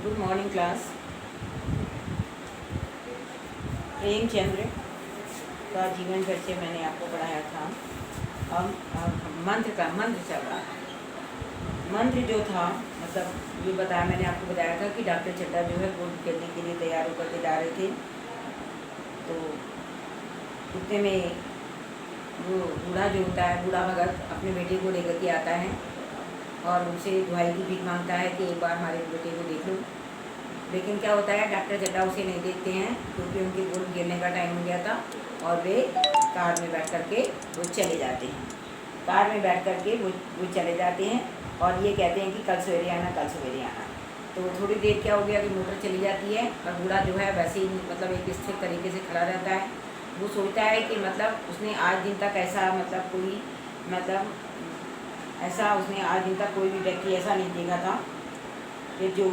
Good morning class. Premchandra का जीवन परिचय मैंने आपको पढ़ाया था। अब मंत्र चल रहा है। मंत्र जो था मतलब ये बताया, मैंने आपको बताया था कि डॉक्टर चड्ढा जो है वो खेलने के लिए तैयार होकर के जा रहे थे। तो इतने में वो बूढ़ा जो होता है, बूढ़ा भगत अपने बेटे को लेकर के आता है और उनसे दुआई की भीख मांगता है कि एक बार हमारे बेटे को देख लो। लेकिन क्या होता है, डॉक्टर चड्ढा उसे नहीं देखते हैं क्योंकि उनके गोल खेलने का टाइम हो गया था और वे कार में बैठ करके वो चले जाते हैं। कार में बैठ करके वो चले जाते हैं और ये कहते हैं कि कल सवेरे आना, कल सवेरे आना। तो थोड़ी देर क्या हो गया कि मोटर चली जाती है और बूढ़ा जो है वैसे ही मतलब एक स्थिर तरीके से खड़ा रहता है। वो सोचता है कि मतलब उसने आज दिन तक ऐसा उसने आज दिन तक कोई भी व्यक्ति ऐसा नहीं देखा था कि जो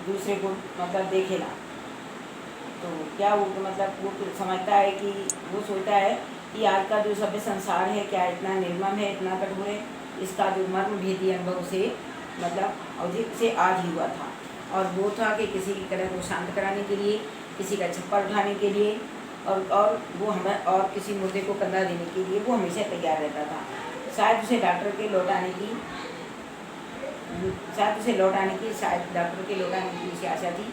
दूसरे को मतलब देखे ना। तो क्या वो वो समझता है कि वो सोचता है कि आज का जो सभ्य संसार है क्या इतना निर्मम है, इतना कठोर है। इसका जो मर्म भेदी अनुभव से अधिक से आज ही हुआ था और वो था कि किसी की कलह को शांत कराने के लिए, किसी का छप्पर उठाने के लिए और वो हमें और किसी मुद्दे को कंधा देने के लिए वो हमेशा तैयार रहता था। शायद उसे डॉक्टर के लौटाने की शायद डॉक्टर के लौटाने की उसे आशा थी।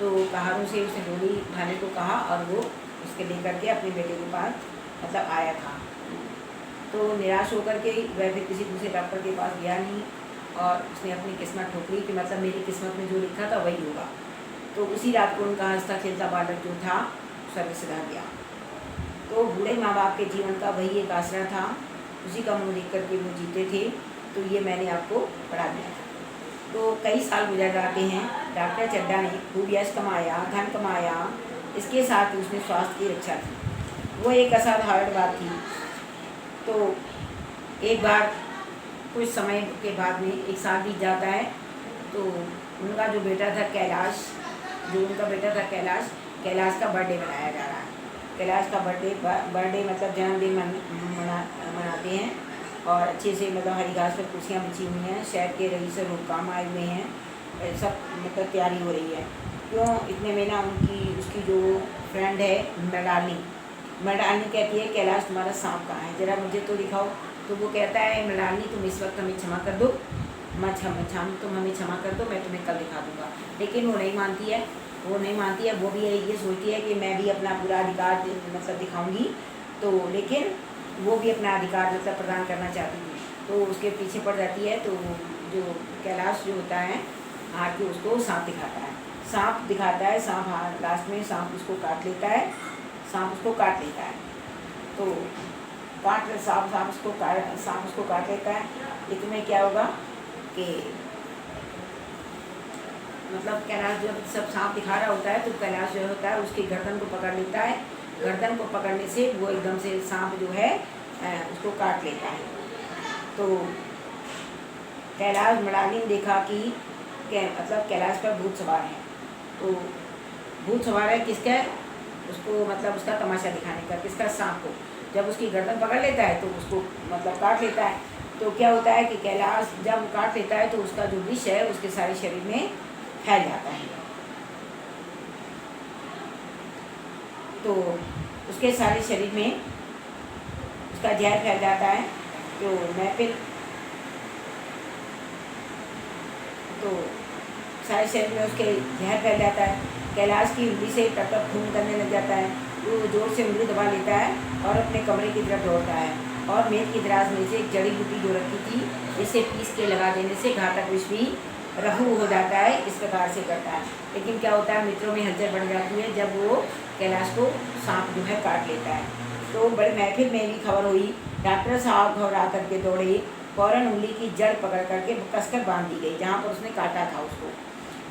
तो कहारों से उसने डोली उठाने को कहा और वो उसके लेकर के अपने बेटे के पास आया था। तो निराश होकर के वह भी किसी दूसरे डॉक्टर के पास गया नहीं और उसने अपनी किस्मत ठोकरी कि मेरी किस्मत में जो लिखा था वही होगा। तो उसी रात को उनका हंसता खेलता बालक जो था स्वर्ग सिधा गया। तो बूढ़े माँ बाप के जीवन का वही एक आसरा था, उसी का मुँह देख करके वो जीते थे। तो ये मैंने आपको पढ़ा दिया था। तो कई साल गुजर जाते हैं। डॉक्टर चड्ढा ने खूब यश कमाया, धन कमाया, इसके साथ उसने स्वास्थ्य की रक्षा की। वो एक असाधारण बात थी। तो एक बार कुछ समय के बाद में एक साल बीत जाता है। तो उनका जो बेटा था कैलाश, कैलाश का बर्थडे मनाया जा रहा है। कैलाश का बर्थडे मतलब जन्मदिन मनाते हैं और अच्छे से हरी घास पर कुर्सियाँ बिछी हुई हैं, शहर के रईस और हुक्काम आए हुए हैं, सब तैयारी हो रही है। क्यों इतने में ना उसकी जो फ्रेंड है मृणालिनी कहती है कैलाश तुम्हारा सांप कहाँ है, ज़रा मुझे तो दिखाओ। तो वो कहता है मृणालिनी तुम इस वक्त हमें क्षमा कर दो, तुम हमें क्षमा कर दो, मैं तुम्हें कल दिखा दूँगा। लेकिन वो नहीं मानती है। वो भी ये सोचती है कि मैं भी अपना पूरा अधिकार दिखाऊँगी। तो लेकिन वो भी अपना अधिकार प्रदान करना चाहती थी। तो उसके पीछे पड़ जाती है। तो जो कैलाश जो होता है आके उसको सांप दिखाता है। सांप लास्ट में सांप उसको काट लेता है। तो सांप उसको काट लेता है। इतने क्या होगा कि कैलाश जब सब सांप दिखा रहा होता है तो कैलाश जो होता है उसकी गर्दन को पकड़ लेता है। गर्दन को पकड़ने से वो एकदम से सांप जो है उसको काट लेता है। तो कैलाश मृणालिनी ने देखा कि कैलाश पर भूत सवार है। तो भूत सवार है किसका, उसको उसका तमाशा दिखाने का, किसका, सांप को। जब उसकी गर्दन पकड़ लेता है तो उसको काट लेता है। तो क्या होता है कि कैलाश जब काट लेता है तो उसका जो विष है उसके सारे शरीर में फैल जाता है। तो उसके सारे शरीर में उसका जहर फैल जाता है। तो सारे शरीर में उसके जहर फैल जाता है। कैलाश की उंगली से टप टप खून करने लग जाता है। वो जोर से उंगली दबा लेता है और अपने कमरे की तरफ दौड़ता है और मेज की दराज में से एक जड़ी बूटी जो रखी थी इसे पीस के लगा देने से घातक विष भी रफू हो जाता है। इस प्रकार से करता है। लेकिन क्या होता है, मित्रों में हलचल बढ़ जाती है जब वो कैलाश को सांप जो है काट लेता है। तो बड़े महफिल में भी खबर हुई। डॉक्टर साहब घबरा करके दौड़े। फौरन उंगली की जड़ पकड़ करके कसकर बांध दी गई जहाँ पर उसने काटा था। उसको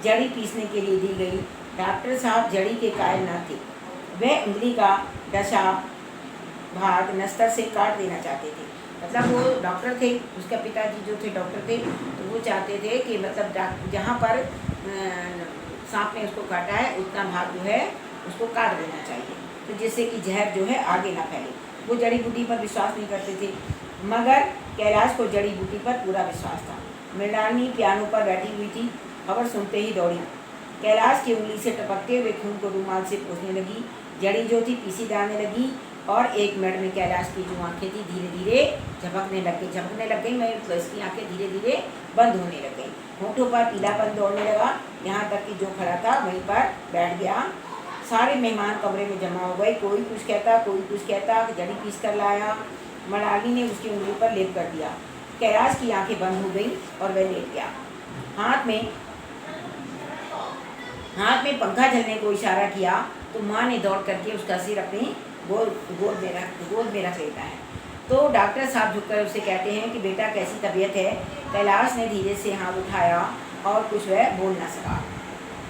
जड़ी पीसने के लिए दी गई। डॉक्टर साहब जड़ी के कायल न थे। वह उंगली का दशा भाग नस्तर से काट देना चाहते थे। वो डॉक्टर थे, उसका पिताजी जो थे डॉक्टर थे। तो वो चाहते थे कि जहाँ पर सांप ने उसको काटा है उतना भाग जो है उसको काट देना चाहिए, तो जिससे कि जहर जो है आगे ना फैले। वो जड़ी बूटी पर विश्वास नहीं करते थे, मगर कैलाश को जड़ी बूटी पर पूरा विश्वास था। मृणालिनी पियानो पर बैठी हुई थी। खबर सुनते ही दौड़ी। कैलाश की उंगली से टपकते हुए खून को रूमाल से पोंछने लगी। जड़ी जो थी पीसी जाने लगी और 1 मिनट में कैलाश की जो आंखें थी धीरे धीरे झपकने लग गई। मैं तो इसकी आंखें धीरे धीरे बंद होने लग गई। होठों पर पीलापन दौड़ने लगा, यहाँ तक कि जो खड़ा था वहीं पर बैठ गया। सारे मेहमान कमरे में जमा हो गए। कोई कुछ कहता, जड़ी पीस कर लाया। मृणालिनी ने उसकी उंगली पर लेप कर दिया। कैलाश की आंखें बंद हो गई और वह लेट गया। हाथ में पंखा झलने को इशारा किया तो माँ ने दौड़ करके उसका सिर अपनी गोद में रख लेता है। तो डॉक्टर साहब झुककर उसे कहते हैं कि बेटा कैसी तबीयत है। कैलाश ने धीरे से हाथ उठाया और कुछ वह बोल न सका।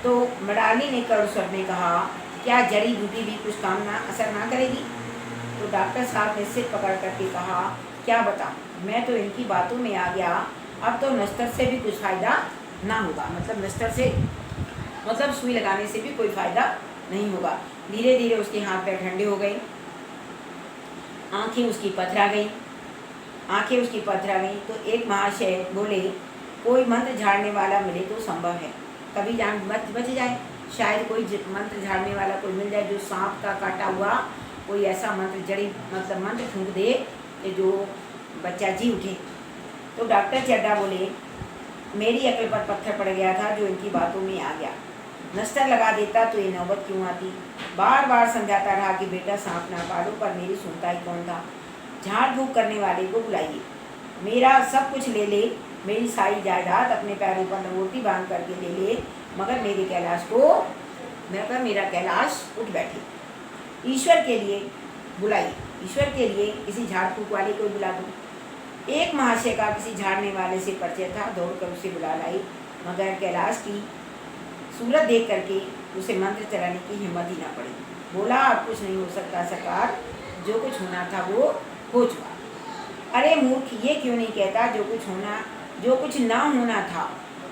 तो मृणालिनी ने कड़ू स्वर में कहा, क्या जड़ी बूटी भी कुछ असर ना करेगी। तो डॉक्टर साहब ने सिर पकड़ करके कहा, क्या बता, मैं तो इनकी बातों में आ गया। अब तो नस्तर से भी कुछ फ़ायदा ना होगा। मतलब सुई लगाने से भी कोई फ़ायदा नहीं होगा। धीरे धीरे उसके हाथ पैर ठंडे हो गए। आंखें उसकी पथरा गई। तो एक महाशय बोले, कोई मंत्र झाड़ने वाला मिले तो संभव है, कभी जान बच जाए। शायद कोई मंत्र झाड़ने वाला कोई मिल जाए जो सांप का काटा हुआ कोई ऐसा मंत्र फूंक दे कि जो बच्चा जी उठे। तो डॉक्टर चड्डा बोले, मेरी अकल पर पत्थर पड़ गया था जो इनकी बातों में आ गया। नस्तर लगा देता तो ये नौबत क्यों आती। बार बार समझाता रहा कि बेटा सांप ना पालो, पर मेरी सुनता ही कौन था। झाड़ फूँक करने वाले को बुलाइए, मेरा सब कुछ ले ले, मेरी सारी जायदाद अपने पैरों पर लंगोटी बांध करके ले ले, मगर मेरा कैलाश उठ बैठे। ईश्वर के लिए किसी झाड़ फूँक वाले को बुला दो। एक महाशय का किसी झाड़ने वाले से परिचय था, दौड़कर उसे बुला लाई, मगर कैलाश की सूरत देख करके उसे मंत्र चलाने की हिम्मत ही ना पड़ी। बोला, अब कुछ नहीं हो सकता सरकार, जो कुछ होना था वो हो चुका। अरे मूर्ख, ये क्यों नहीं कहता जो कुछ ना होना था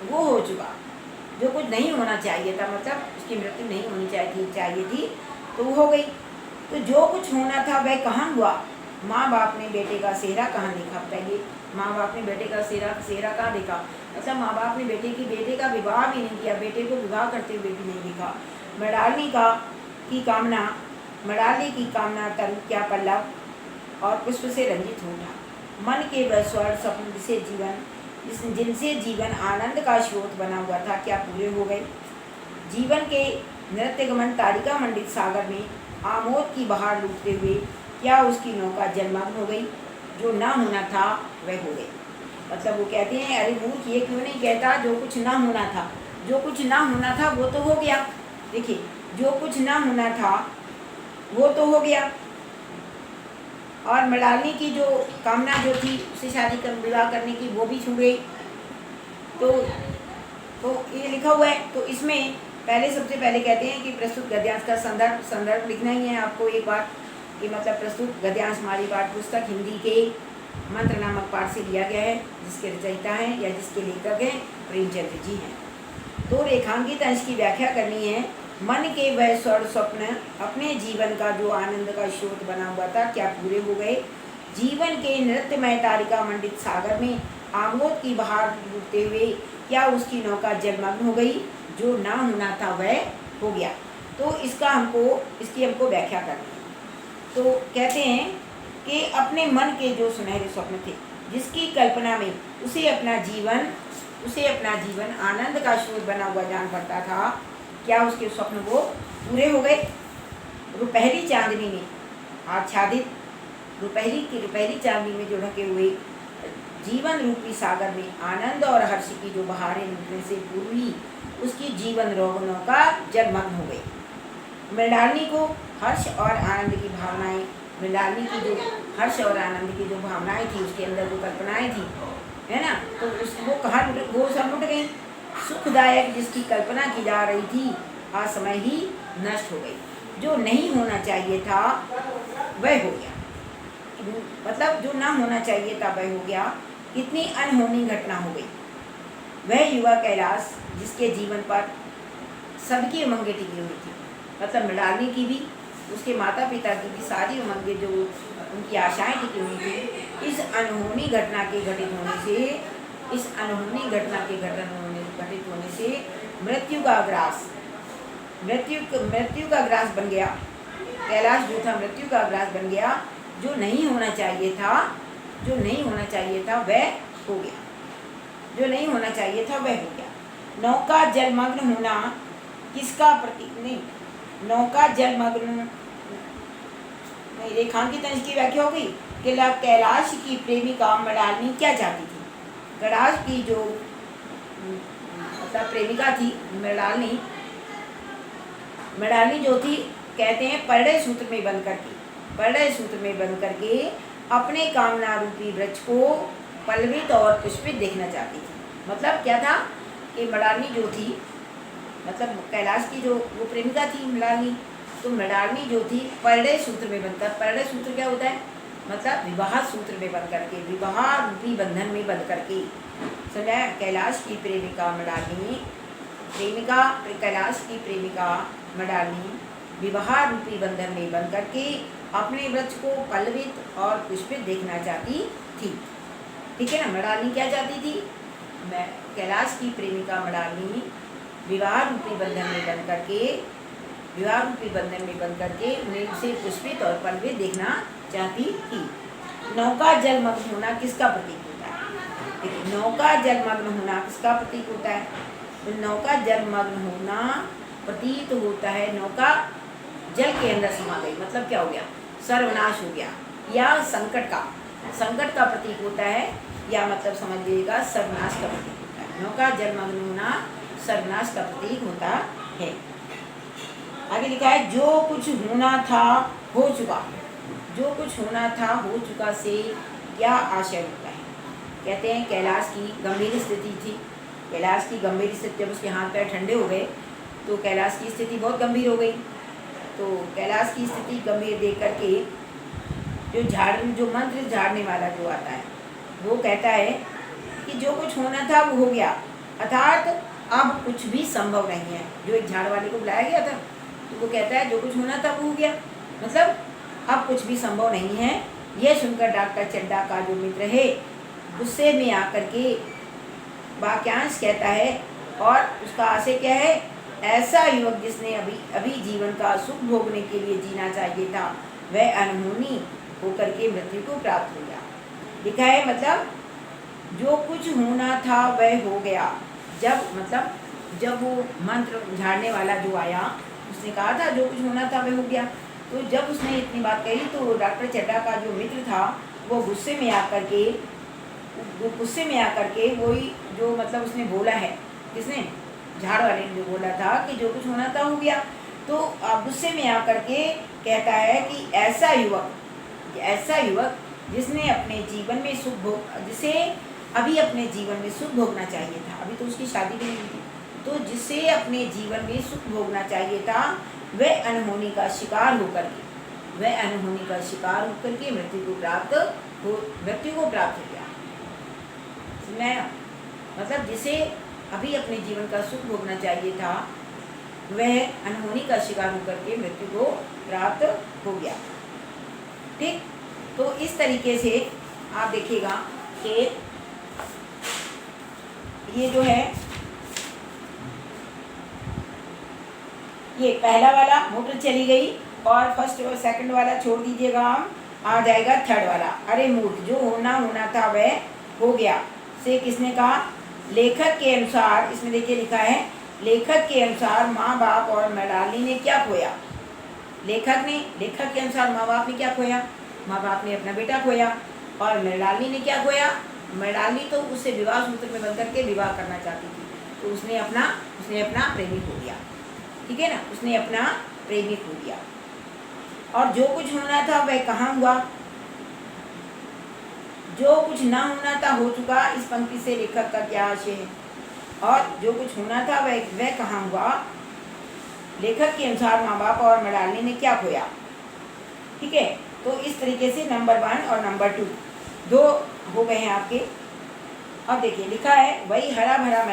वो हो चुका। जो कुछ नहीं होना चाहिए था, मतलब उसकी मृत्यु नहीं होनी चाहिए थी तो वो हो गई। तो जो कुछ होना था वह कहाँ हुआ। माँ बाप ने बेटे का सेहरा कहाँ देखा बताइए। माँ बाप ने बेटे का सेहरा कहाँ देखा, मतलब माँ बाप ने बेटे का विवाह भी नहीं किया, बेटे को विवाह करते हुए भी नहीं देखा। मृणालिनी की कामना तरु क्या पल्लव और पुष्प से रंजित हो उठा। मन के वह स्वर स्वप्न जिनसे जीवन आनंद का स्रोत बना हुआ था, क्या पूरे हो गए। जीवन के नृत्यगमन तारिका मंडित सागर में आमोद की बहार लूटते हुए क्या उसकी नौका जलमग्न हो गई। जो ना होना था वह हो गई। मतलब वो कहते हैं, अरे मूर्ख, ये क्यों नहीं कहता जो कुछ ना होना था। जो कुछ ना होना था वो तो हो गया। देखिए, जो कुछ ना होना था वो तो हो गया। और मृणालिनी की जो कामना जो थी उसे विवाह करने की, वो भी छू गई। तो ये लिखा हुआ है। तो इसमें सबसे पहले कहते हैं कि प्रस्तुत गद्यांश का संदर्भ लिखना ही है आपको एक बार, कि मतलब प्रस्तुत गद्यांश हमारी पाठ पुस्तक हिंदी के मंत्र नामक पाठ से लिया गया है, जिसके रचयिता हैं या जिसके लेखक हैं प्रेमचंद्र जी हैं। तो रेखांकित अंश की व्याख्या करनी है। मन के वह स्वप्न अपने जीवन का जो आनंद का स्रोत बना हुआ था, क्या पूरे हो गए। जीवन के नृत्यमय तारिका मंडित सागर में आमोद की बहार लूटते हुए क्या उसकी नौका जलमग्न हो गई। जो ना होना था वह हो गया। तो इसकी हमको व्याख्या करनी है। तो कहते हैं कि अपने मन के जो सुनहरे स्वप्न थे, जिसकी कल्पना में उसे अपना जीवन आनंद का स्रोत बना हुआ जान पड़ता था, क्या उसके स्वप्न वो पूरे हो गए। रुपहली चांदनी में आच्छादित रुपहली चांदनी में जो ढके हुए जीवन रूपी सागर में आनंद और हर्ष की जो बहारें लूटने से पूर्व ही उसकी जीवन रोगनों का जलमग्न हो गई। मृणालिनी को हर्ष और आनंद की भावनाएं, मृणालिनी की जो हर्ष और आनंद की जो भावनाएं थी, उसके अंदर जो कल्पनाएं थी, है ना, तो वो सब लुट गई। सुखदायक जिसकी कल्पना की जा रही थी, आज समय ही नष्ट हो गई। जो नहीं होना चाहिए था वह हो गया, मतलब जो ना होना चाहिए था वह हो गया। कितनी अनहोनी घटना हो गई। वह युवा कैलाश जिसके जीवन पर सबकी उमंगें टिकी हुई थी, मतलब मृणालिनी की भी, उसके माता पिता की भी सारी उमंगें, जो उनकी आशाएं टिकी हुई थी, इस अनहोनी घटना के घटित होने से मृत्यु का ग्रास, मृत्यु का ग्रास बन गया। कैलाश जो था मृत्यु का ग्रास बन गया। जो नहीं होना चाहिए था, जो नहीं होना चाहिए था वह हो गया, जो नहीं होना चाहिए था वह हो गया। नौका जलमग्न होना किसका प्रतीक? नहीं, नौका जलमग्न नहीं, रेखांकित इसकी व्याख्या होगी कि कैलाश की प्रेमिका मृणालिनी क्या चाहती थी? कैलाश की जो मतलब प्रेमिका थी मृणालिनी, मृणालिनी जो थी कहते हैं परिणय सूत्र में बंद करके, परिणय सूत्र में बंद करके अपने कामना रूपी वृक्ष को पल्लवित और पुष्पित देखना चाहती थी। मतलब क्या था कि मृणालिनी जो थी, मतलब कैलाश की जो वो प्रेमिका थी मृणालिनी, तो मृणालिनी जो थी परिणय सूत्र में बनकर, परिणय सूत्र क्या होता है? मतलब विवाह सूत्र में बंद करके, विवाह रूपी बंधन में बंद करके। समझा? कैलाश की प्रेमिका मृणालिनी, प्रेमिका कैलाश की प्रेमिका मृणालिनी विवाह रूपी बंधन में बंद करके अपने वृक्ष को पल्लवित और पुष्पित देखना चाहती थी। ठीक है ना? मृणालिनी क्या चाहती थी? मैं कैलाश की प्रेमिका मृणालिनी विवाह रूपी बंधन में बंद करके, विवाह रूपी बंधन में बंद करके उन्हें उसे पुष्पित और पल्लवित देखना चाहती थी। नौका जलमग्न होना किसका प्रतीक होता है? देखिए, नौका जलमग्न होना किसका प्रतीक होता है? तो नौका जलमग्न होना प्रतीत होता है, नौका जल के अंदर समा गई, मतलब क्या हो गया? सर्वनाश हो गया, या संकट का प्रतीक होता है, या मतलब समझ लीजिएगा सर्वनाश का प्रतीक होता है। नौका जलमग्न होना सर्वनाश का प्रतीक होता है। आगे लिखा है जो कुछ होना था हो चुका, जो कुछ होना था हो चुका से क्या आशय होता है? कहते हैं कैलाश की गंभीर स्थिति थी, कैलाश की गंभीर स्थिति, जब उसके हाथ पैर ठंडे हो गए तो कैलाश की स्थिति बहुत गंभीर हो गई। तो कैलाश की स्थिति गंभीर देख करके जो मंत्र झाड़ने वाला जो आता है वो कहता है कि जो कुछ होना था वो हो गया, अर्थात अब कुछ भी संभव नहीं है। जो एक झाड़ वाले को बुलाया गया था तो वो कहता है जो कुछ होना था वो हो गया, मतलब अब कुछ भी संभव नहीं है। यह सुनकर डॉक्टर चड्डा का जो मित्र है गुस्से में आकर के वाक्यांश कहता है, और उसका आशय क्या है? ऐसा युवक जिसने अभी जीवन का सुख भोगने के लिए जीना चाहिए था वह अनहोनी होकर के मृत्यु को प्राप्त हो गया। लिखा है मतलब जो कुछ होना था वह हो गया। जब वो मंत्र झाड़ने वाला जो आया उसने कहा था जो कुछ होना था वह हो गया, तो जब उसने इतनी बात कही तो डॉक्टर चड्डा का जो मित्र था वो गुस्से में आकर के वही जो मतलब उसने बोला है, किसने? झाड़ वाले ने जो बोला था कि जो कुछ होना था हो गया, तो गुस्से में आकर के कहता है कि ऐसा युवक जिसने अपने जीवन में जिसे अभी अपने जीवन में सुख भोगना चाहिए था, अभी तो उसकी शादी भी नहीं हुई थी, तो जिसे अपने जीवन में सुख भोगना चाहिए था वह अनहोनी का शिकार होकर के मृत्यु को प्राप्त हो गया। मतलब जिसे अभी अपने जीवन का सुख भोगना चाहिए था वह अनहोनी का शिकार होकर के मृत्यु को प्राप्त हो गया। ठीक, तो इस तरीके से आप देखिएगा कि ये जो है ये पहला वाला मोटर चली गई और फर्स्ट और सेकंड वाला छोड़ दीजिएगा, हम आ जाएगा थर्ड वाला। अरे मूर्ख, जो होना था वह हो गया से किसने कहा? लेखक के अनुसार, इसमें देखिए लिखा है लेखक के अनुसार माँ बाप और मृणालिनी ने क्या खोया? लेखक के अनुसार माँ बाप ने क्या खोया? माँ बाप ने अपना बेटा खोया। और मृणालिनी ने क्या खोया? मृणालिनी तो उससे विवाह सूत्र में बंध करके विवाह करना चाहती थी, तो उसने अपना प्रेमी खो दिया। ठीक है ना, उसने अपना प्रेमी खो दिया। और जो कुछ होना था वह कहाँ हुआ? जो कुछ ना होना था हो चुका। इस पंक्ति से लेखक का क्या आशय है? और जो कुछ होना था वह कहाँ हुआ? लेखक के अनुसार माँ बाप और मृणालिनी ने क्या खोया? ठीक है, तो इस तरीके से नंबर 1 और नंबर 2 दो हो गए हैं आपके। अब देखिए लिखा है वही हरा भरा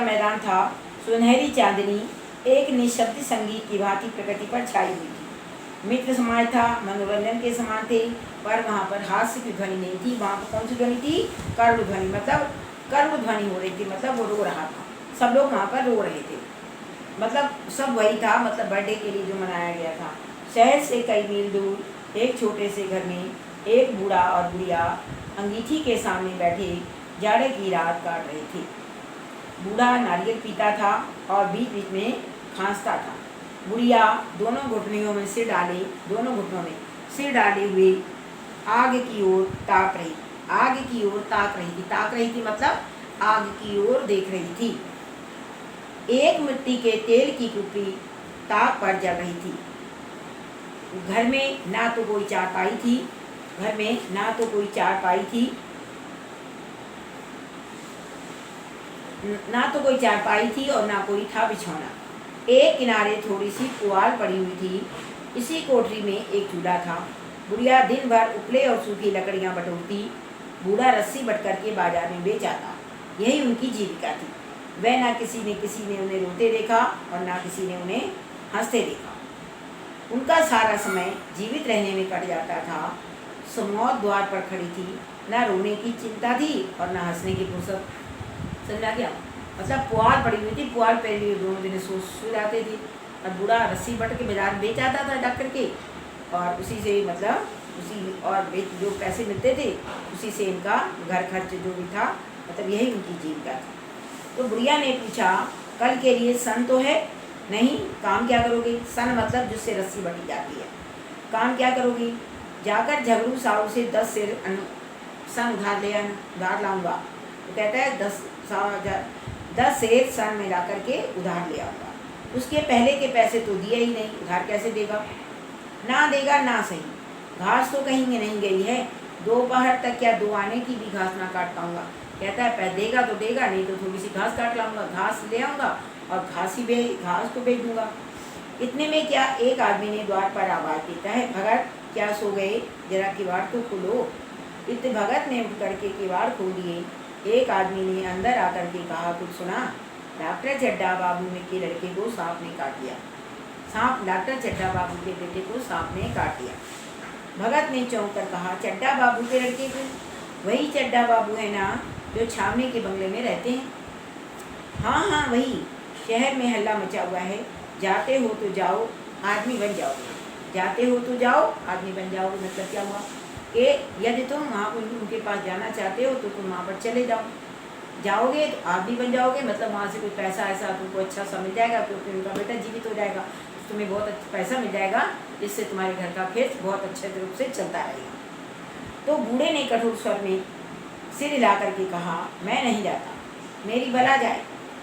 मैदान था, सुनहरी चांदनी एक निशब्द संगीत की भांति प्रकृति पर छाई हुई थी। मित्र समाज था, मनोरंजन के समान थे, पर वहाँ पर हास्य की ध्वनि नहीं थी। वहाँ पर कौन सी ध्वनि थी? करुण ध्वनि, मतलब करुण ध्वनि हो रही थी, मतलब वो रो रहा था, सब लोग वहाँ पर रो रहे थे, मतलब सब वही था, मतलब बर्थडे के लिए जो मनाया गया था। शहर से कई मील दूर एक छोटे से घर में एक बूढ़ा और बुढ़िया अंगीठी के सामने बैठे जाड़े की रात काट रहे थे। बूढ़ा नारियल पीता था और बीच बीच में खांसता था। बुढ़िया दोनों घुटनों में सिर डाले हुए आग की ओर ताक रही थी, मतलब आग की ओर देख रही थी। एक मिट्टी के तेल की कुप्पी ताक पर जल रही थी। घर में ना तो कोई चारपाई थी और ना कोई था बिछौना। एक किनारे थोड़ी सी पुआल पड़ी हुई थी। इसी कोठरी में एक चूल्हा था। बुढ़िया दिन भर उपले और सूखी लकड़ियां बटोरती, बूढ़ा रस्सी बट करके बाजार में बेच आता। यही उनकी जीविका थी। वह ना किसी ने उन्हें रोते देखा और ना किसी ने उन्हें हंसते देखा। उनका सारा समय जीवित रहने में कट जाता था। मौत द्वार पर खड़ी थी, ना रोने की चिंता थी और ना हंसने की फुर्सत। समझा क्या? मतलब पुआल पड़ी हुई थी, पुआल पे लिए दोनों दिन सो जाते थे और बूढ़ा रस्सी बट के बाजार बेच आता था डॉक्टर के, और उसी से जो पैसे मिलते थे उसी से इनका घर खर्च जो भी था, मतलब यही उनकी जीविका थी। तो बुढ़िया ने पूछा, कल के लिए सन तो है? नहीं। काम क्या करोगी? सन मतलब जिससे रस्सी बटी जाती है। काम क्या करोगी? जाकर झगड़ू साहू से 10 सेर सन उधार लाऊंगा। तो कहता है 10 सेर सन में ला करके उधार ले आऊँगा। उसके पहले के पैसे तो दिए ही नहीं, उधार कैसे देगा? ना देगा ना सही, घास तो कहीं नहीं गई है, दोपहर तक क्या 2 आने की भी घास ना काट पाऊँगा। कहता है पैसे देगा तो देगा, नहीं तो थोड़ी सी घास काट लाऊंगा, घास ले आऊँगा और घास को बेच दूंगा। इतने में क्या एक आदमी ने द्वार पर आवाज़ देता है, भगत क्या सो गए? जरा किवाड़ तो खोलो। इतने भगत ने उठ करके किवाड़ खोल दिए। एक आदमी ने अंदर आकर के कहा, कुछ सुना? डॉक्टर चड्ढा बाबू के लड़के को सांप ने काट दिया। डॉक्टर चड्ढा बाबू के बेटे को सांप ने काट दिया। भगत ने चौंक कर कहा, चड्ढा बाबू के लड़के को? वही चड्ढा बाबू है ना, जो छावनी के बंगले में रहते हैं? हाँ वही। शहर में हल्ला मचा हुआ है, जाते हो तो जाओ, आदमी बन जाओगे। मतलब क्या हुआ कि यदि तुम वहाँ उनके पास जाना चाहते हो तो तुम वहाँ पर चले जाओगे तो आदमी बन जाओगे, मतलब वहाँ से कोई पैसा ऐसा तुमको अच्छा सा मिल जाएगा, क्योंकि उनका बेटा जीवित हो जाएगा, तुम्हें बहुत अच्छा पैसा मिल जाएगा, जिससे तुम्हारे घर का खेत बहुत अच्छे रूप से चलता रहेगा। तो बूढ़े ने कठोर स्वर में सिर हिला करके कहा, मैं नहीं जाता, मेरी बला जाए।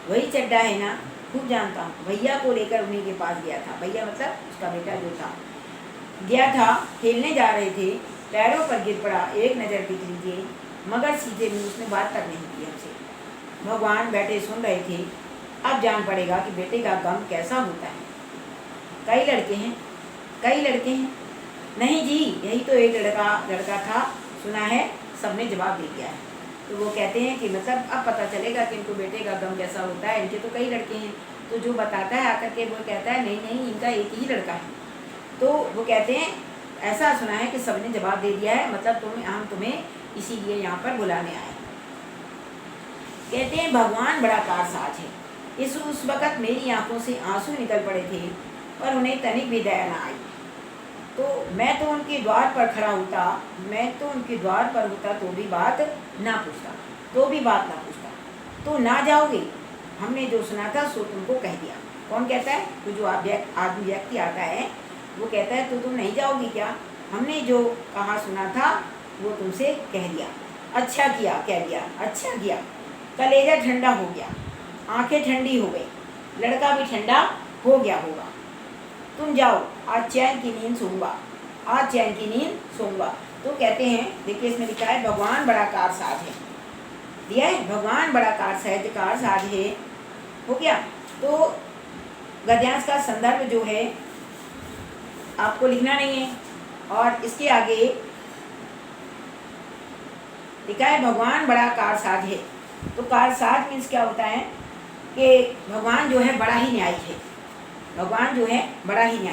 वही चड्ढा है ना? खूब जानता हूँ। भैया को लेकर उन्हीं के पास गया था। भैया मतलब उसका बेटा जो था, गया था, खेलने जा रहे थे, पैरों पर गिर पड़ा। एक नज़र देख लीजिए, मगर सीधे मुँह उसने बात तक नहीं की हमसे। भगवान बैठे सुन रहे थे। अब जान पड़ेगा कि बेटे का गम कैसा होता है। कई लड़के हैं। नहीं जी, यही तो एक लड़का था, सुना है, सबने जवाब दे दिया है। तो वो कहते हैं कि मतलब अब पता चलेगा कि इनको बेटे का गम कैसा होता है। इनके तो कई लड़के हैं। तो जो बताता है आकर के वो कहता है नहीं इनका एक ही लड़का है। तो वो कहते हैं ऐसा सुना है कि सबने जवाब दे दिया है, मतलब हम तुम्हें इसीलिए यहाँ पर बुलाने आए। कहते हैं भगवान बड़ा कारसाज है। उस वक़्त मेरी आंखों से आंसू निकल पड़े थे, पर उन्हें तनिक भी दया ना आई। तो मैं तो उनके द्वार पर खड़ा होता, तो भी बात ना पूछता। तो ना जाओगे? हमने जो सुना था सो तुमको कह दिया। कौन कहता है? तो जो आदमी व्यक्ति आता है वो कहता है तो तुम नहीं जाओगी क्या? हमने जो कहा सुना था वो तुमसे कह दिया। अच्छा किया, कह दिया, अच्छा किया। कलेजा ठंडा हो गया, आंखें ठंडी हो गई, लड़का भी ठंडा हो गया होगा। तुम जाओ, आज चैन की नींद सोऊंगा। तो कहते हैं, देखिए इसमें लिखा है भगवान बड़ा कारसाज है, दिया है भगवान बड़ा कारसाज है, हो गया। तो गद्यांश का संदर्भ जो है आपको लिखना नहीं है, और इसके आगे लिखा है भगवान बड़ा कारसाज है। तो कारसाज मीन्स क्या होता है कि भगवान जो है बड़ा ही न्यायी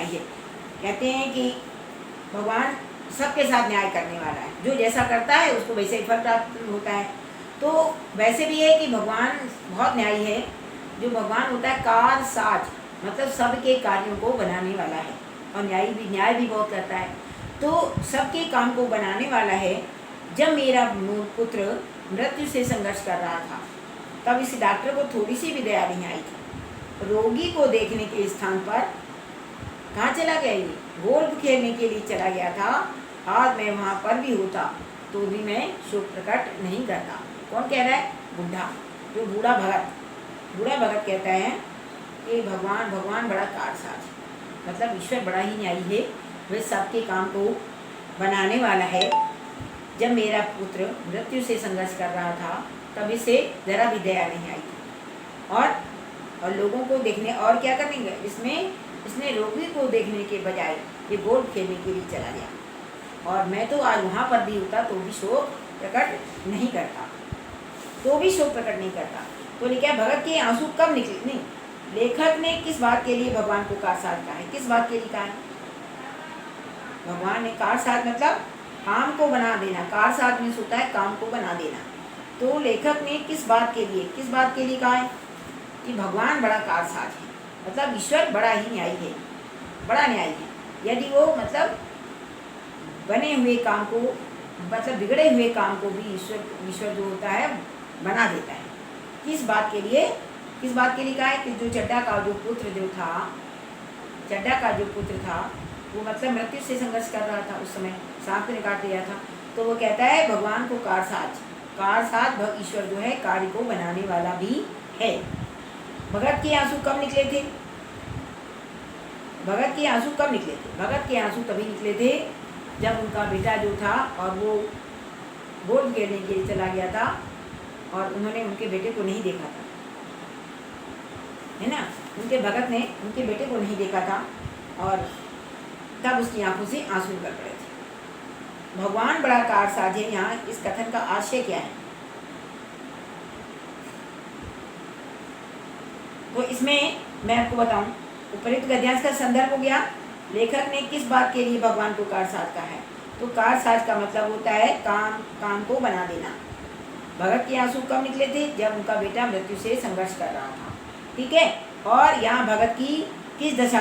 है। कहते हैं कि भगवान सबके साथ न्याय करने वाला है, जो जैसा करता है उसको वैसे ही फल प्राप्त होता है। तो वैसे भी है कि भगवान बहुत न्यायी है। जो भगवान होता है कार साज, मतलब सबके कार्यों को बनाने वाला है, और न्याय भी बहुत करता है। तो सबके काम को बनाने वाला है। जब मेरा पुत्र मृत्यु से संघर्ष कर रहा था, तब इस डॉक्टर को थोड़ी सी भी दया नहीं आई थी। रोगी को देखने के स्थान पर कहाँ चला गया? ये गोल्फ खेलने के लिए चला गया था। आज मैं वहाँ पर भी होता तो भी मैं शोक प्रकट नहीं करता। कौन कह रहा है? बुढ़ा, जो बूढ़ा भगत कहता है कि भगवान बड़ा कारसाज, मतलब ईश्वर बड़ा ही न्यायी है, वह सबके काम को बनाने वाला है। जब मेरा पुत्र मृत्यु से संघर्ष कर रहा था, तब इसे जरा भी दया नहीं आई थी। और लोगों को देखने, और क्या करेंगे इसने रोगी को देखने के बजाय ये गोल्फ खेलने के लिए चला गया। और मैं तो आज वहाँ पर भी होता तो भी शोक प्रकट नहीं करता, तो लिखा भगत के आंसू कब निकले? नहीं, लेखक ने किस बात के लिए भगवान को कारसाज कहा है? किस बात के लिए कहा है? भगवान ने कारसाज मतलब काम को बना देना। कारसाज में होता है काम को बना देना। तो लेखक ने किस बात के लिए कहा है कि भगवान बड़ा कारसाज है, मतलब ईश्वर बड़ा ही न्यायी है, बड़ा न्यायी है। यदि वो मतलब बने हुए काम को, मतलब बिगड़े हुए काम को भी ईश्वर जो होता है बना देता है। किस बात के लिए कहा है? कि जो चड्डा का जो पुत्र था वो मतलब मृत्यु से संघर्ष कर रहा था, उस समय सांप ने काट लिया था। तो वो कहता है भगवान को कारसाज ईश्वर जो है कार्य को बनाने वाला भी है। भगत के आंसू कब निकले थे? भगत के आंसू तभी निकले थे जब उनका बेटा जो था और वो गोल्फ खेलने के लिए चला गया था, और उन्होंने उनके बेटे को नहीं देखा था, है ना। उनके भगत ने उनके बेटे को नहीं देखा था, और तब उसकी आंखों से आंसू निकल पड़े थे। भगवान बड़ा कारसाज है। यहाँ इस कथन का आशय क्या है? तो इसमें मैं आपको बताऊं, उपरोक्त गद्यांश का संदर्भ हो गया। लेखक ने किस बात के लिए भगवान को कारसाज कहा है? तो कारसाज का मतलब होता है काम को बना देना। भगत के आंसू कब निकले थे? जब उनका बेटा मृत्यु से संघर्ष कर रहा था, ठीक है। और यहाँ भगत की किस दशा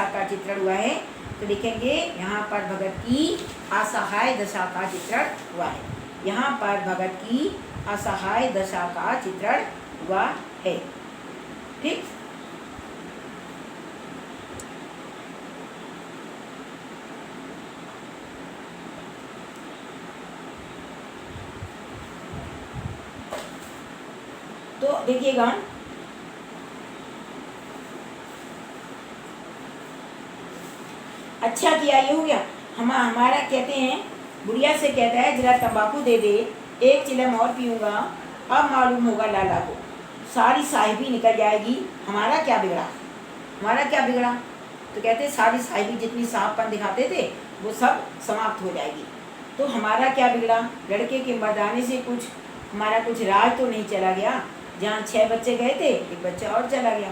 का चित्रण हुआ है? तो लिखेंगे यहाँ पर भगत की असहाय दशा का चित्रण हुआ है। यहाँ पर भगत की असहाय दशा का चित्रण हुआ है, ठीक। तो देखिएगा, अच्छा किया, ये हो गया। हमारा कहते हैं, बुढ़िया से कहता है जरा तंबाकू दे दे, एक चिलम और पीऊँगा, अब मालूम होगा लाला को, सारी साहिबी निकल जाएगी, हमारा क्या बिगड़ा। तो कहते सारी साहिबी जितनी साहबपन दिखाते थे वो सब समाप्त हो जाएगी। तो हमारा क्या बिगड़ा? लड़के के मर्दाने से हमारा कुछ राज तो नहीं चला गया। जहाँ 6 बच्चे गए थे, एक बच्चा और चला गया,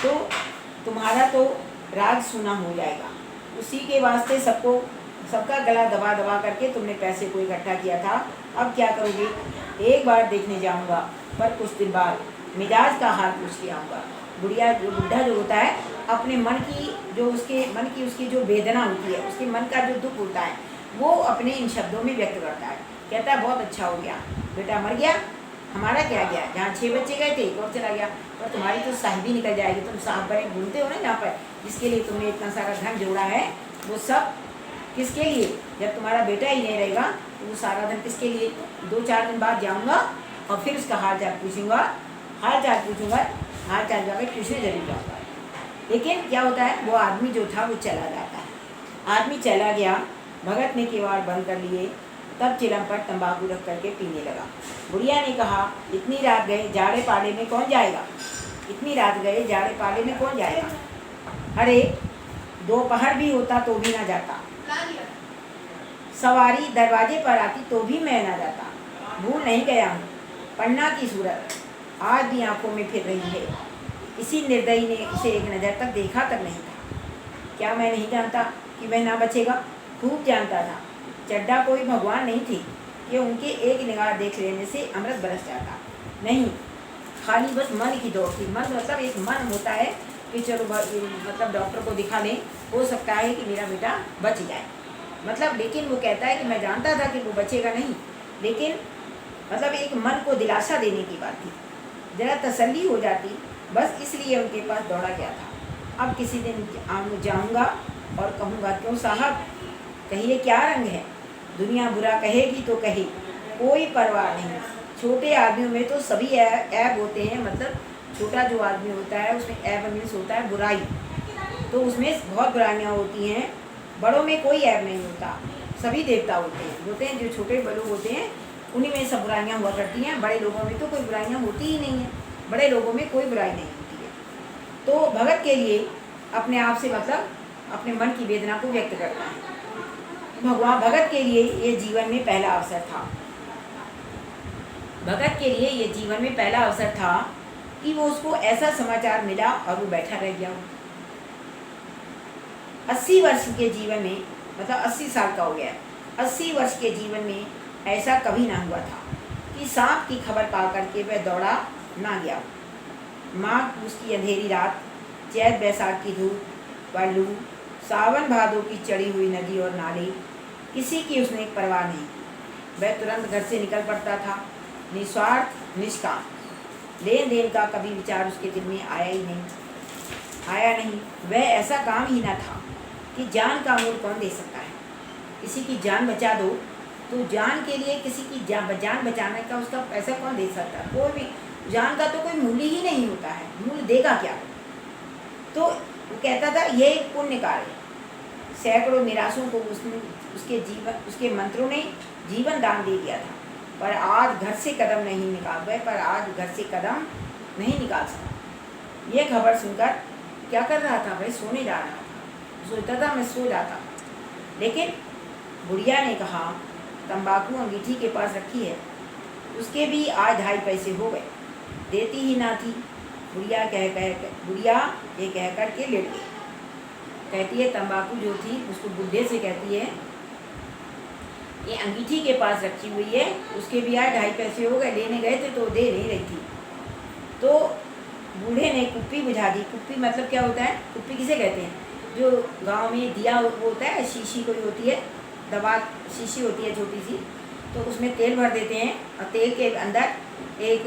तो तुम्हारा तो राज सूना हो जाएगा। उसी के वास्ते सबका गला दबा करके तुमने पैसे को इकट्ठा किया था। अब क्या करोगे? एक बार देखने जाऊंगा, पर कुछ दिन बाद मिजाज का हाल पूछ के आऊँगा। बुढ़ा जो होता है, अपने मन की उसकी जो वेदना होती है, उसके मन का जो दुख होता है, वो अपने इन शब्दों में व्यक्त करता है। कहता है बहुत अच्छा हो गया, बेटा मर गया, हमारा क्या गया। जहाँ 6 बच्चे गए थे, एक और चला गया, पर तुम्हारी तो साहिबी निकल जाएगी। तुम साहब बने घूमते हो ना जहाँ पर, जिसके लिए तुमने इतना सारा धन जोड़ा है, वो सब किसके लिए? जब तुम्हारा बेटा ही नहीं रहेगा तो वो सारा धन किसके लिए? 2-4 दिन बाद जाऊँगा और फिर उसका हाल चाल पूछूंगा, हाल चाल जाकर ट्यूशन जरूर जाऊँगा। लेकिन क्या होता है, वो आदमी जो था वो चला जाता है। आदमी चला गया, भगत ने किवाड़ बंद कर लिए, तब चिलम पर तंबाकू रख करके पीने लगा। बुढ़िया ने कहा इतनी रात गए जाड़े पाले में कौन जाएगा? अरे दोपहर भी होता तो भी ना जाता, सवारी दरवाजे पर आती तो भी मैं ना जाता। भूल नहीं गया हूँ, पन्ना की सूरत आज भी आंखों में फिर रही है। इसी निर्दयी ने उसे एक नज़र तक देखा तक नहीं था। क्या मैं नहीं जानता कि वह ना बचेगा? खूब जानता था। चड्ढा कोई भगवान नहीं थे कि उनके एक निगाह देख लेने से अमृत बरस जाता। नहीं, खाली बस मन की दौड़ थी। मन मतलब एक मन होता है कि चलो मतलब डॉक्टर को दिखा लें, हो सकता है कि मेरा बेटा बच जाए, मतलब। लेकिन वो कहता है कि मैं जानता था कि वो बचेगा नहीं, लेकिन मतलब एक मन को दिलासा देने की बात थी, ज़रा तसल्ली हो जाती, बस इसलिए उनके पास दौड़ा गया था। अब किसी दिन जाऊंगा और कहूँगा, क्यों साहब, कहिए क्या रंग है? दुनिया बुरा कहेगी तो कहे, कोई परवाह नहीं। छोटे आदमियों में तो सभी ऐब होते हैं, मतलब छोटा जो आदमी होता है उसमें ऐब मीन्स होता है बुराई, तो उसमें बहुत बुराइयाँ होती हैं। बड़ों में कोई ऐब नहीं होता, सभी देवता होते हैं। जो छोटे लोग होते हैं उन्हीं में सब बुराइयाँ हुआ करती हैं। बड़े लोगों में तो कोई बुराइयाँ होती ही नहीं हैं, बड़े लोगों में कोई बुराई नहीं होती है। तो भगत के लिए अपने आप से मतलब अपने मन की वेदना को व्यक्त करता है। भगवान भगत के लिए ये जीवन में पहला अवसर था। भगत के लिए ये जीवन में पहला अवसर था कि वो उसको ऐसा समाचार मिला और वो बैठा रह गया। 80 वर्ष के जीवन में, मतलब 80 साल का हो गया, 80 वर्ष के जीवन में ऐसा कभी ना हुआ था कि सांप की खबर पा करके वह दौड़ा ना गया। माघ उसकी अंधेरी रात, चैत बैसाख की धूप व लू, सावन भादों की चढ़ी हुई नदी और नाले, किसी की उसने परवाह नहीं। वह तुरंत घर से निकल पड़ता था, निस्वार्थ निष्काम। लेन देन का कभी विचार उसके दिल में आया नहीं। वह ऐसा काम ही ना था कि जान का मूल कौन दे सकता है। किसी की जान बचा दो तो जान के लिए किसी की जान बचाने का उसका पैसा कौन दे सकता है? कोई भी जान का तो कोई मूल्य ही नहीं होता है, मूल्य देगा क्या? तो वो कहता था यह एक पुण्य कार्य है। सैकड़ों निराशों को उसके मंत्रों ने जीवन दान दे दिया था, पर आज घर से कदम नहीं निकाल सका। ये खबर सुनकर क्या कर रहा था? वह सोने जा रहा था। सोचता था मैं सो जाता, लेकिन बुढ़िया ने कहा, तंबाकू अंगीठी के पास रखी है, उसके भी आज 2.5 पैसे हो गए, देती ही ना थी। बुढ़िया ये कह कर के लेट गई। कहती है तंबाकू जो थी उसको बुढ़े से कहती है, ये अंगीठी के पास रखी हुई है, उसके भी आज 2.5 पैसे हो गए, लेने गए थे तो दे नहीं रही थी। तो बूढ़े ने कुप्पी बुझा दी। कुप्पी मतलब क्या होता है? कुप्पी किसे कहते हैं? जो गांव में दिया वो होता है, शीशी कोई होती है, दवा शीशी होती है छोटी सी, तो उसमें तेल भर देते हैं और तेल के अंदर एक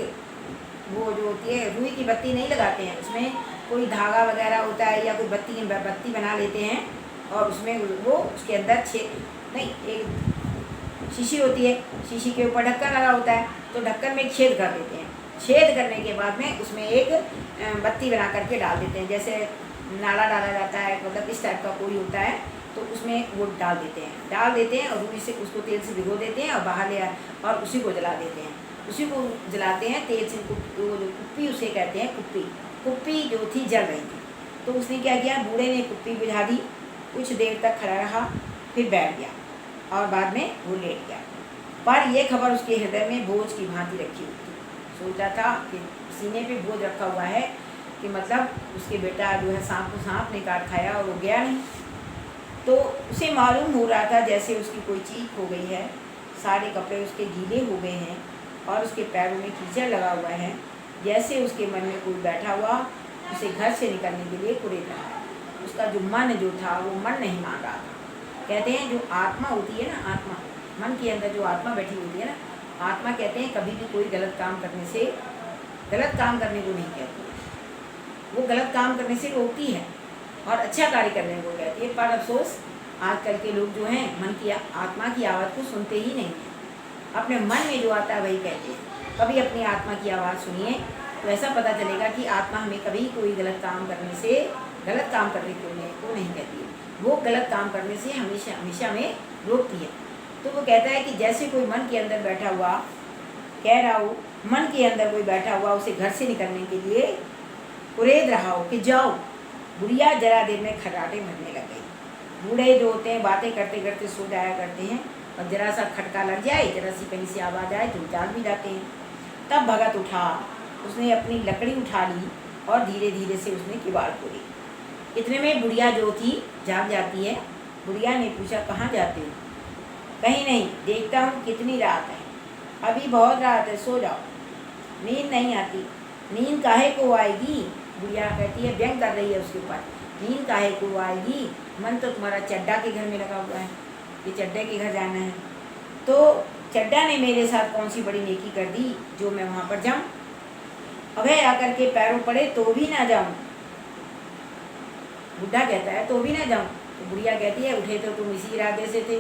वो जो होती है रुई की बत्ती नहीं लगाते हैं, उसमें कोई धागा वगैरह होता है या कोई बत्ती बना लेते हैं और उसमें वो उसके अंदर एक शीशी होती है, शीशी के ऊपर ढक्कन लगा होता है, तो ढक्कन में छेद कर देते हैं। छेद करने के बाद में उसमें एक बत्ती बना करके डाल देते हैं, जैसे नाला डाला जाता है, मतलब इस टाइप का कोई होता है, तो उसमें वो डाल देते हैं और रुई से उसको तेल से भिगो देते हैं और बाहर ले और उसी को जला देते हैं। उसी को जलाते हैं तेल से। कुप्पी उसे कहते हैं। कुप्पी जो थी जल रही थी, तो उसने क्या किया, बूढ़े ने कुप्पी बुझा दी, कुछ देर तक खड़ा रहा, फिर बैठ गया और बाद में वो लेट गया। पर यह खबर उसके हृदय में बोझ की भांति रखी हुई थी। सोचा था कि सीने पे बोझ रखा हुआ है कि मतलब उसके बेटा जो है सांप को सांप ने काट खाया और वो गया नहीं। तो उसे मालूम हो रहा था जैसे उसकी कोई चीख हो गई है, सारे कपड़े उसके गीले हो गए हैं और उसके पैरों में कीचड़ लगा हुआ है, जैसे उसके मन में कोई बैठा हुआ उसे घर से निकलने के लिए कुरेद रहा है। उसका जो मन जो था वो मन नहीं मान रहा था। कहते हैं जो आत्मा होती है ना, आत्मा, मन के अंदर जो आत्मा बैठी होती है ना, आत्मा कहते हैं कभी भी कोई गलत काम करने से, गलत काम करने को नहीं कहती, वो गलत काम करने से रोकती है और अच्छा कार्य करने को कहती है। पर अफसोस आजकल के लोग जो हैं मन की आत्मा की आवाज़ को सुनते ही नहीं हैं, अपने मन में जो आता है वही कहते हैं। कभी अपनी आत्मा की आवाज़ सुनिए तो ऐसा पता चलेगा कि आत्मा हमें कभी कोई गलत काम करने से, गलत काम करने को नहीं कहती है, वो गलत काम करने से हमेशा हमें रोकती है। तो वो कहता है कि जैसे कोई मन के अंदर बैठा हुआ कह रहा हो, मन के अंदर कोई बैठा हुआ उसे घर से निकलने के लिए कुरेद रहा हो कि जाओ। बुढ़िया जरा देर में खर्राटे भरने लग गई। बूढ़े जो होते हैं बातें करते करते सो जाया करते हैं और जरा सा खटका लग जाए, जरा सी कहीं से आवाज़ आए तो जाग भी जाते हैं। तब भगत उठा, उसने अपनी लकड़ी उठा ली और धीरे धीरे से उसने किवाड़ खोली। इतने में बुढ़िया जो थी जाग जाती है। बुढ़िया ने पूछा, कहाँ जाते हो? कहीं नहीं, देखता हूँ कितनी रात है। अभी बहुत रात है, सो जाओ। नींद नहीं आती। नींद काहे को आएगी? बुढ़िया कहती है, व्यंग कर रही है उसके ऊपर। नींद काहे को आएगी? मन तो तुम्हारा चड्डा के घर में लगा हुआ है, ये चड्डे के घर जाना है। तो चड्डा ने मेरे साथ कौन सी बड़ी नेकी कर दी जो मैं वहाँ पर जाऊँ? अभय आकर के पैरों पड़े तो भी ना जाऊँ। बुढ़ा कहता है तो भी ना जाऊँ। तो बुढ़िया कहती है, उठे तो तुम इसी इरादे से थे,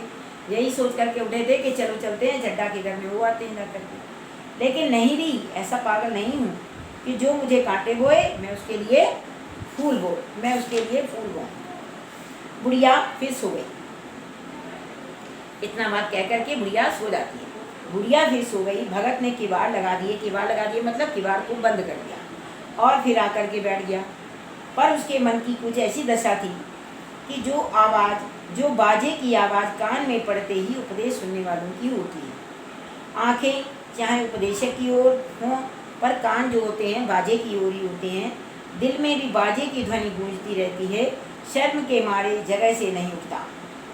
यही सोच करके उठे थे कि चलो चलते हैं चड्डा के घर में, वो आते हैं जा करके। लेकिन नहीं दी, ऐसा पागल नहीं हूँ कि जो मुझे कांटे बोए मैं उसके लिए फूल बोऊँ। बुढ़िया फिर सो गई। इतना बात कह करके बुढ़िया सो जाती है। बुढ़िया फिर सो गई। भगत ने किवाड़ लगा दिए मतलब किवाड़ को बंद कर दिया और फिर आकर के बैठ गया। पर उसके मन की कुछ ऐसी दशा थी कि जो बाजे की आवाज़ कान में पड़ते ही उपदेश सुनने वालों की होती है। आंखें चाहे उपदेशक की ओर हों, पर कान जो होते हैं बाजे की ओर ही होते हैं। दिल में भी बाजे की ध्वनि गूंजती रहती है। शर्म के मारे जगह से नहीं उठता।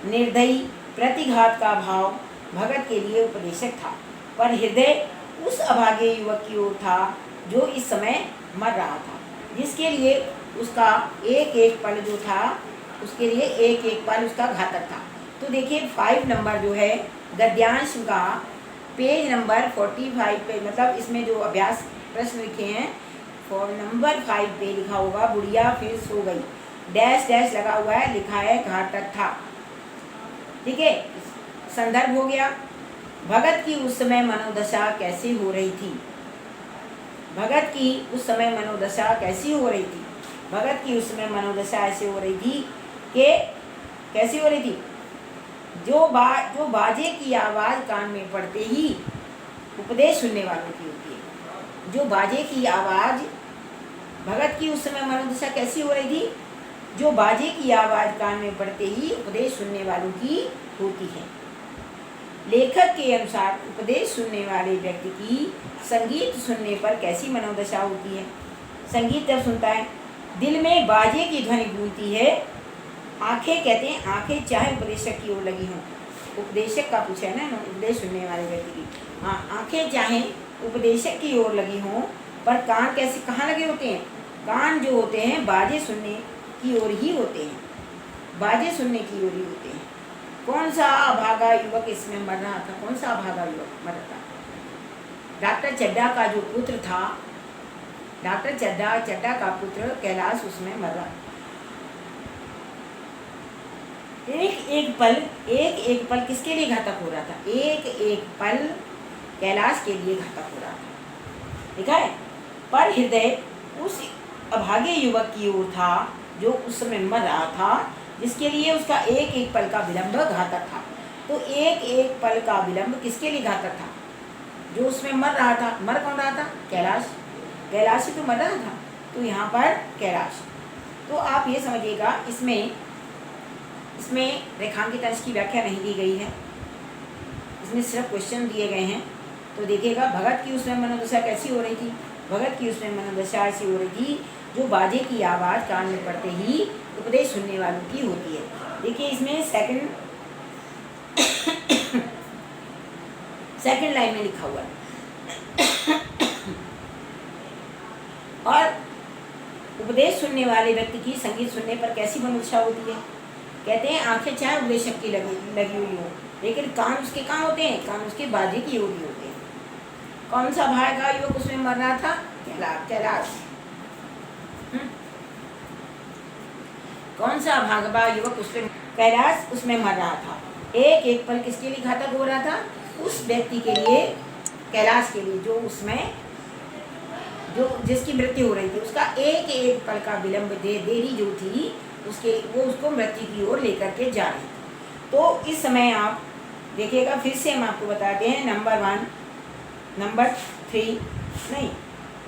निर्दयी प्रतिघात का भाव भगत के लिए उपदेशक था, पर हृदय उस अभागे युवक की ओर था जो इस समय मर रहा था, जिसके लिए उसका एक एक पल जो था, उसके लिए एक एक पल उसका घातक था। तो देखिए 5 नंबर जो है गद्यांश का पेज नंबर 45 पे, मतलब इसमें जो अभ्यास प्रश्न लिखे हैं नंबर 5 पे लिखा होगा, बुढ़िया फिर सो गई, डैश डैश लगा हुआ है, लिखा है घातक था। ठीक है, संदर्भ हो गया। भगत की उस समय मनोदशा कैसी हो रही थी? भगत की उस समय मनोदशा कैसी हो रही थी? भगत की उस समय मनोदशा ऐसे हो रही थी कि कैसी हो रही थी? जो बाजे की आवाज़ कान में पड़ते ही उपदेश सुनने वालों की होती है। जो बाजे की आवाज़, भगत की उस समय मनोदशा कैसी हो रही थी? जो बाजे की आवाज़ कान में पड़ते ही उपदेश सुनने वालों की होती है। लेखक के अनुसार उपदेश सुनने वाले व्यक्ति की संगीत सुनने पर कैसी मनोदशा होती है? संगीत जब सुनता है, दिल में बाजे की ध्वनि गूंजती है। आंखें, कहते हैं आंखें चाहे उपदेशक की ओर लगी हों, उपदेशक का पूछा है ना, उपदेश सुनने वाले व्यक्ति की, हाँ, आंखें चाहे उपदेशक की ओर लगी हों, पर कान कैसे कहाँ लगे होते हैं? कान जो होते हैं बाजे सुनने की ओर ही होते हैं, बाजे सुनने की ओर ही होते हैं। कौन सा अभागा युवक इसमें मर रहा था? कौन सा अभागा युवक मर रहा था? डॉक्टर चड्डा का जो पुत्र था, डॉक्टर चड्डा का पुत्र कैलाश उसमें मर रहा। एक एक पल किसके लिए घातक हो रहा था? एक एक पल कैलाश के लिए घातक हो रहा था, लिखा है। पर हृदय उस अभागे युवक की ओर था जो उस समय मर रहा था, जिसके लिए उसका एक एक पल का विलंब घातक था। तो एक एक पल का विलंब किसके लिए घातक था? जो उसमें मर रहा था। मर कौन रहा था? कैलाश। कैलाश ही तो मर रहा था, तो यहाँ पर कैलाश। तो आप ये समझिएगा, इसमें रेखांकित अंश की व्याख्या नहीं दी गई है, इसमें सिर्फ क्वेश्चन दिए गए हैं। तो देखिएगा, भगत की उसमें मनोदशा कैसी हो रही थी? भगत की उसमें मनोदशा ऐसी हो रही थी जो बाजे की आवाज़ कान में पड़ते ही उपदेश सुनने वालों की होती है। देखिए इसमें सेकंड लाइन में लिखा हुआ है और उपदेश सुनने वाले व्यक्ति की संगीत सुनने पर कैसी मनोदशा होती है? कहते हैं आंखें चाहे उपदेशक की लगी हुई हो, लेकिन कान उसके कहाँ होते हैं? कान उसके बाजे की ओर ही होते हैं। कौन सा भागा युवक उसमें मर रहा था? कैलाश। कौन सा भागवा युवक उसमें? कैलाश उसमें मर रहा था। एक एक पल किसके लिए घातक हो रहा था? उस व्यक्ति के लिए, कैलाश के लिए, जो उसमें जिसकी मृत्यु हो रही थी। उसका एक एक पल का विलंब देरी जो थी वो उसको मृत्यु की ओर लेकर के जा रही थी। तो इस समय आप देखिएगा, फिर से हम आपको बताते हैं, नंबर 1, नंबर 3 नहीं,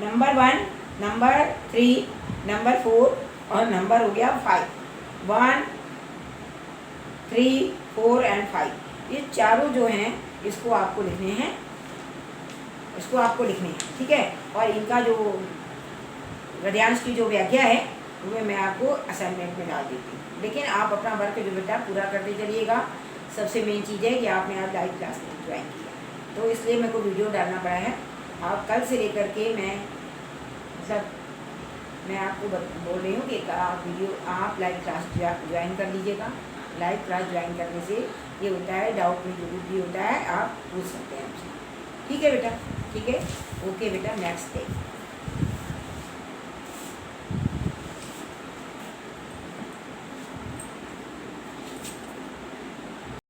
नंबर 1, नंबर 3, नंबर 4 और नंबर हो गया 5। 1, 3, 4 एंड 5, ये चारों जो हैं इसको आपको लिखने हैं, ठीक है। और इनका जो गद्यांश की जो व्याख्या है वो मैं आपको असाइनमेंट में डाल देती हूँ। लेकिन आप अपना वर्क जो बेटा पूरा करते चलिएगा। सबसे मेन चीज़ है कि आपने आज लाइव क्लास में ज्वाइन किया, तो इसलिए मेरे को वीडियो डालना पड़ा है। आप कल से लेकर के मैं आपको बोल रही हूँ कि आप लाइव क्लास ज्वाइन कर लीजिएगा। लाइव क्लास ज्वाइन करने से ये होता है, डाउट में जो कुछ भी होता है आप पूछ सकते हैं हमसे। ठीक है बेटा, ठीक है, ओके बेटा, नेक्स्ट डे।